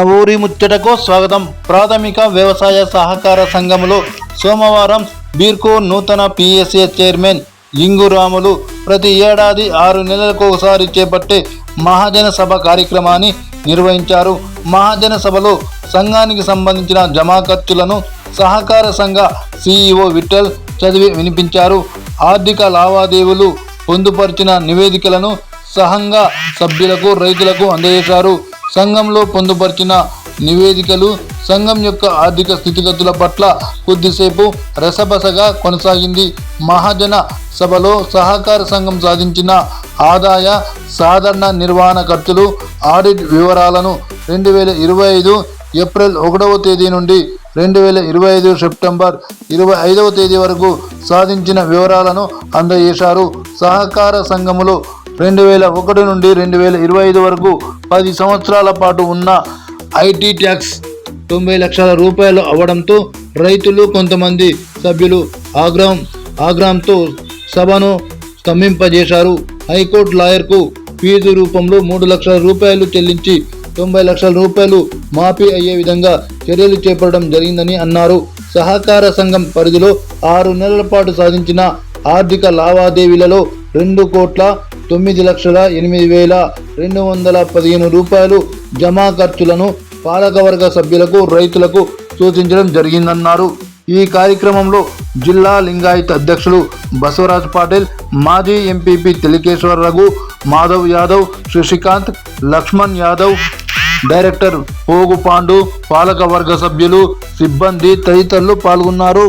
ఊరి ముచ్చటకు స్వాగతం. ప్రాథమిక వ్యవసాయ సహకార సంఘములో సోమవారం బీర్కో నూతన పిఎస్ఏ చైర్మన్ లింగురాములు ప్రతి ఏడాది 6 నెలలకు ఒకసారి చేపట్టే మహాజన సభ కార్యక్రమాన్ని నిర్వహించారు. మహాజన సభలో సంఘానికి సంబంధించిన జమా ఖర్చులను సహకార సంఘ సిఇఓ విఠల్ చదివి వినిపించారు. ఆర్థిక లావాదేవీలు పొందుపరిచిన నివేదికలను సంఘ సభ్యులకు రైతులకు అందజేశారు. సంఘంలో పొందుపరిచిన నివేదికలు సంఘం యొక్క ఆర్థిక స్థితిగతుల పట్ల కొద్దిసేపు రసబసగా కొనసాగింది. మహాజన సభలో సహకార సంఘం సాధించిన ఆదాయ సాధారణ నిర్వహణ ఖర్చులు ఆడిట్ వివరాలను 2025 ఏప్రిల్ 1వ తేదీ నుండి 2025 సెప్టెంబర్ 25వ తేదీ వరకు సాధించిన వివరాలను అందజేశారు. సహకార సంఘములో 2001 నుండి 2025 వరకు 10 సంవత్సరాల పాటు ఉన్న ఐటీ ట్యాక్స్ 90 లక్షల రూపాయలు అవ్వడంతో రైతులు కొంతమంది సభ్యులు ఆగ్రహంతో సభను స్తంభింపజేశారు. హైకోర్టు లాయర్కు ఫీజు రూపంలో 3 లక్షల రూపాయలు చెల్లించి 90 లక్షల రూపాయలు మాఫీ అయ్యే విధంగా చర్యలు చేపట్టడం జరిగిందని అన్నారు. సహకార సంఘం పరిధిలో 6 నెలల పాటు సాధించిన ఆర్థిక లావాదేవీలలో 2,09,08,215 రూపాయలు జమా ఖర్చులను పాలకవర్గ సభ్యులకు రైతులకు సూచించడం జరిగిందన్నారు. ఈ కార్యక్రమంలో జిల్లా లింగాయత్ అధ్యక్షులు బసవరాజ్ పాటిల్, మాజీ ఎంపీపీ తెలికేశ్వర రఘు, మాధవ్ యాదవ్, శశికాంత్, లక్ష్మణ్ యాదవ్, డైరెక్టర్ పోగు పాండు, పాలకవర్గ సభ్యులు, సిబ్బంది తదితరులు పాల్గొన్నారు.